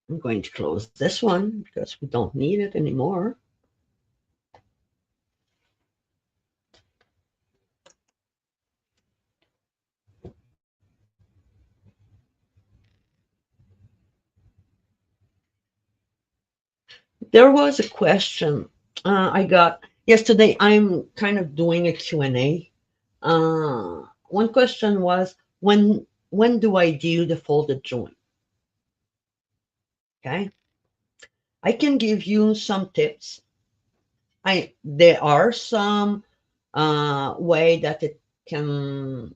I'm going to close this one because we don't need it anymore. There was a question I got yesterday. I'm kind of doing a Q&A. One question was, when do I do the folded joint? Okay. I can give you some tips. There are some way that it can,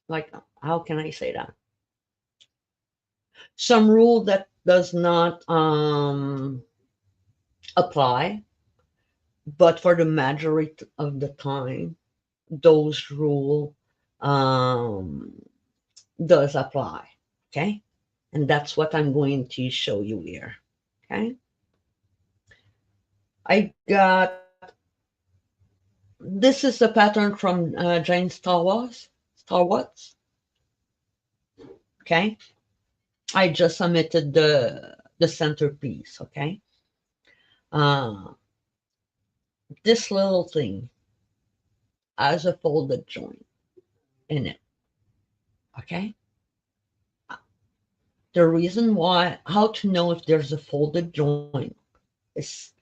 like, how can I say that? Some rule that does not apply, but for the majority of the time, those rule um, does apply. Okay, and that's what I'm going to show you here. Okay, I got, this is a pattern from Jane Star Wars. Star Wars. Okay, I just submitted the centerpiece. Okay, uh, this little thing has a folded joint in it. Okay, the reason why, how to know if there's a folded joint is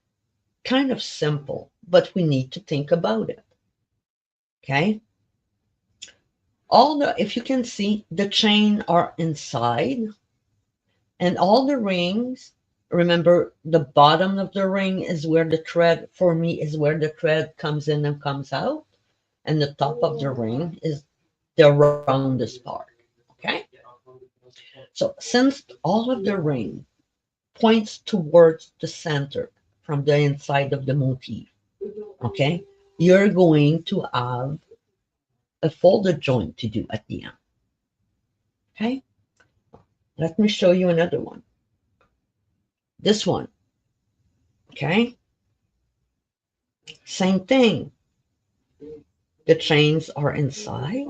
kind of simple, but we need to think about it. Okay, if you can see, the chain are inside, and all the rings, remember the bottom of the ring is where the thread, for me, is where the thread comes in and comes out, and the top of the ring is the roundest part. Okay, so since all of the ring points towards the center from the inside of the motif, okay, you're going to have a folded joint to do at the end. Okay, let me show you another one. This one. Okay, same thing. The chains are inside,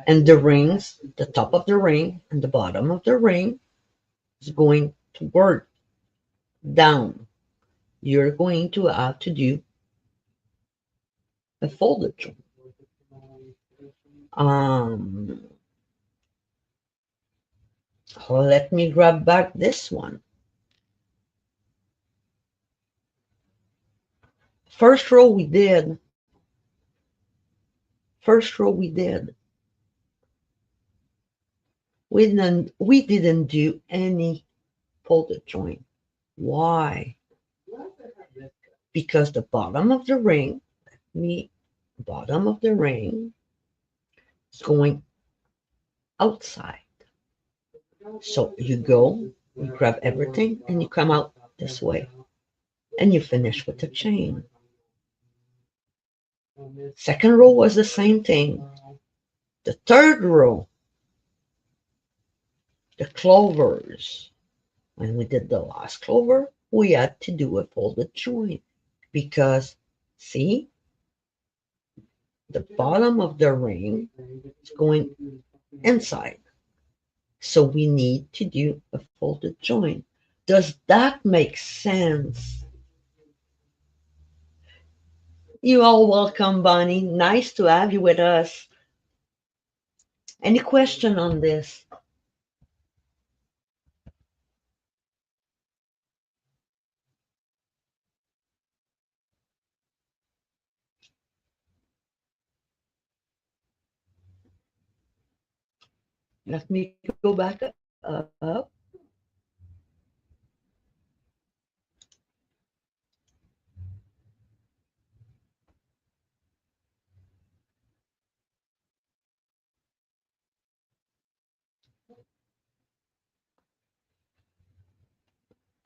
and the rings, the top of the ring and the bottom of the ring is going toward down. You're going to have to do a folded joint. Let me grab back this one. First row we did first row we did, we didn't do any folded join. Why? Because the bottom of the ring, me bottom of the ring is going outside. So you go, you grab everything, and you come out this way, and you finish with the chain. Second row was the same thing. The third row, the clovers. When we did the last clover, we had to do a folded join because, see, the bottom of the ring is going inside. So we need to do a folded join. Does that make sense? You all welcome, Bonnie. Nice to have you with us. Any question on this? Let me go back up.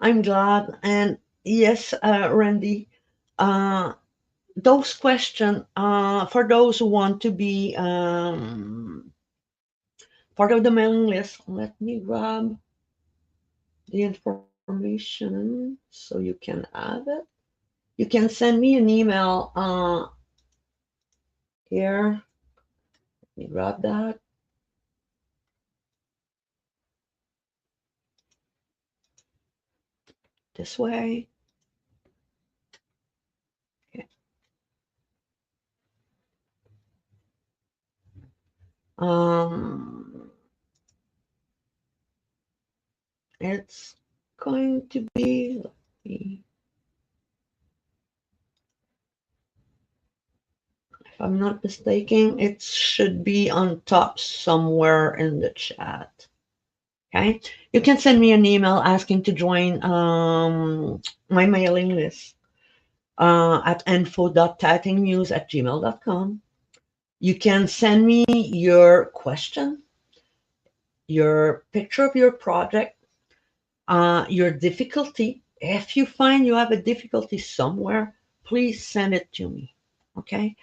I'm glad. And yes, Randy, uh, those questions, for those who want to be part of the mailing list, let me grab the information so you can have it. You can send me an email here. Let me grab that this way. Okay. Um, it's going to be, let me, if I'm not mistaken, it should be on top somewhere in the chat. Okay. You can send me an email asking to join my mailing list at info.tattingmuse@gmail.com. You can send me your question, your picture of your project, your difficulty. If you find you have a difficulty somewhere, please send it to me. Okay.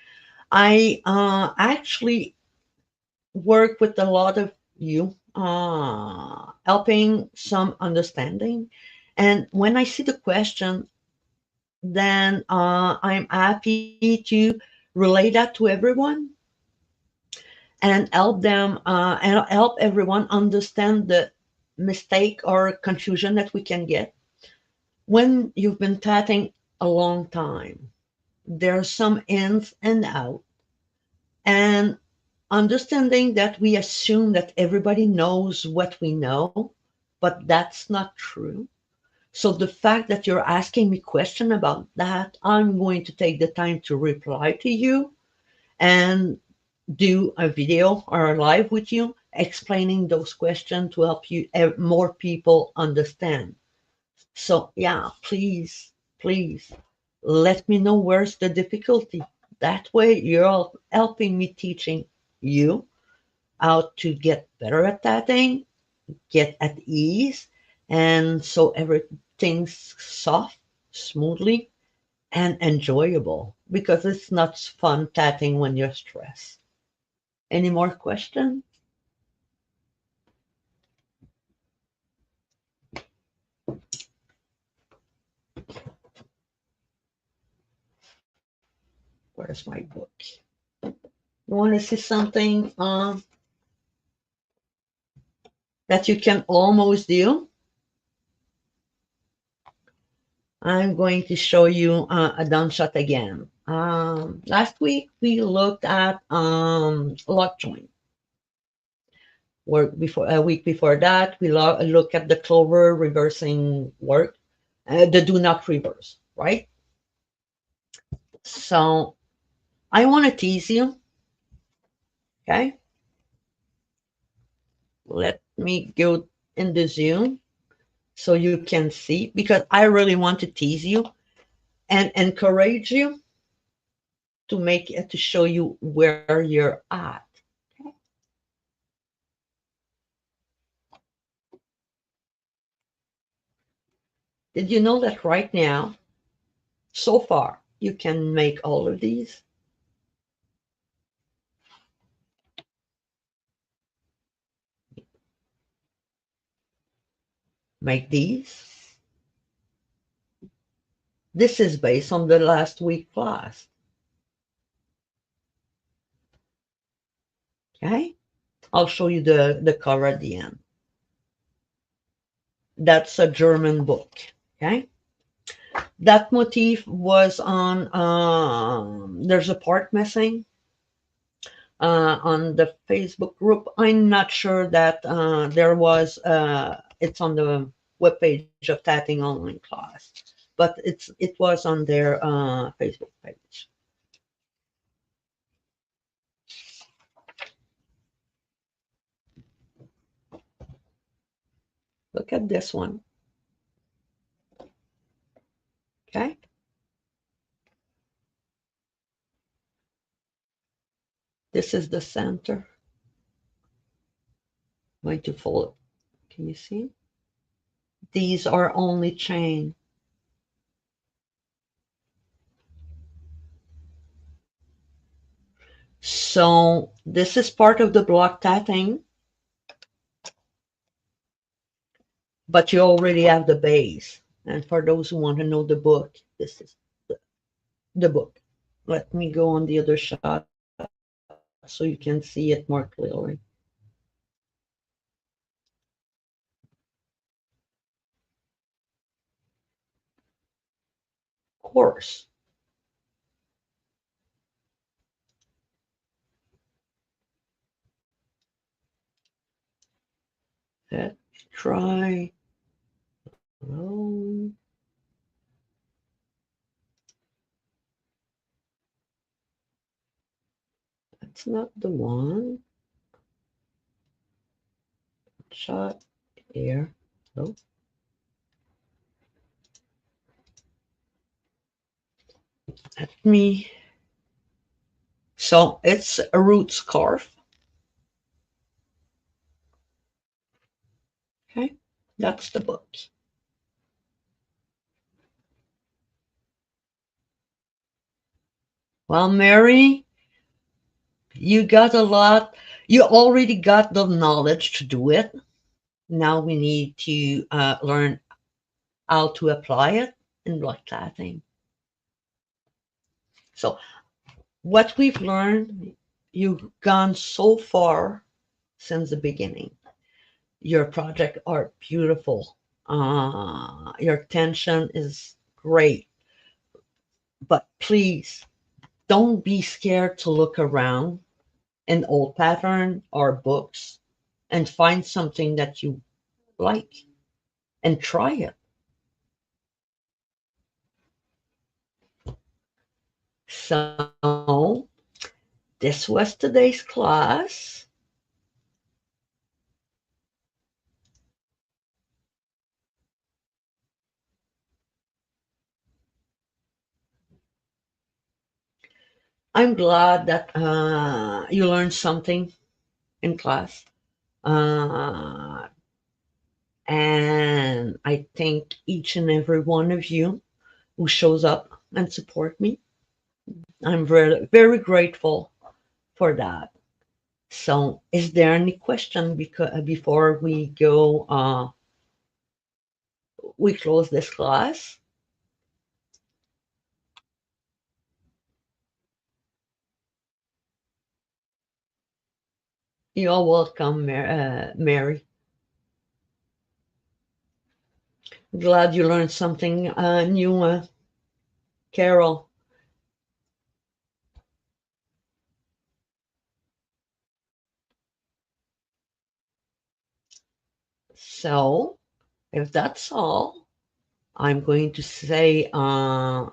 I actually work with a lot of you, helping some understanding. And when I see the question, then I'm happy to relay that to everyone and help them and help everyone understand the mistake or confusion that we can get when you've been tatting a long time. There are some ins and out, and understanding that we assume that everybody knows what we know, but that's not true. So the fact that you're asking me question about that, I'm going to take the time to reply to you and do a video or a live with you explaining those questions to help you more people understand. So yeah, please let me know where's the difficulty. That way you're all helping me teaching you how to get better at that thing, get at ease, and so everything's soft, smoothly, and enjoyable because it's not fun tatting when you're stressed. Any more questions? Where's my book? You want to see something that you can almost do? I'm going to show you a done shot again. Last week we looked at lock joint. Work before a week before that, we look at the clover reversing work, the do not reverse, right? So I want to tease you Okay, let me go in the zoom so you can see, because I really want to tease you and encourage you to make it, to show you where you're at. Okay. Did you know that right now, so far, you can make all of these? Make these. This is based on the last week class. Okay. I'll show you the cover at the end. That's a German book. Okay. That motif was on, there's a part missing on the Facebook group. I'm not sure that there was, it's on the webpage of Tatting Online class, but it was on their Facebook page. Look at this one. Okay. This is the center. I'm going to fold it. Can you see? These are only chain. So this is part of the block tatting, but you already have the base. And for those who want to know the book, this is the book. Let me go on the other shot so you can see it more clearly. Of course. Let's try. Oh, that's not the one. Shot here. Oh. Let me. So it's a root scarf. Okay, that's the book. Well, Mary, you got a lot. You already got the knowledge to do it. Now we need to learn how to apply it in block tatting. So, what we've learned, you've gone so far since the beginning. Your projects are beautiful. Your tension is great. But please don't be scared to look around in old pattern or books and find something that you like and try it. So this was today's class. I'm glad that you learned something in class. Uh, and I thank each and every one of you who shows up and support me. I'm very, very grateful for that. So, is there any question before we go? We close this class. You're welcome, Mary. Glad you learned something new, Carol. So, if that's all, I'm going to say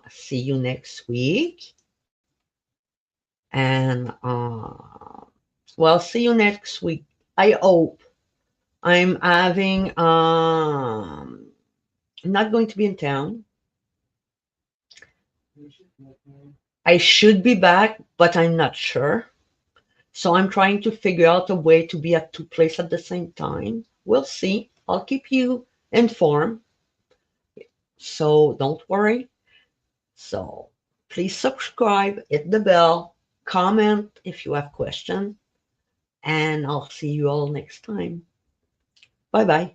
see you next week. And Well, see you next week. I hope. I'm having I'm not going to be in town. I should be back, but I'm not sure. So I'm trying to figure out a way to be at two places at the same time. We'll see. I'll keep you informed. So don't worry. So please subscribe, hit the bell, comment if you have questions, and I'll see you all next time. Bye bye.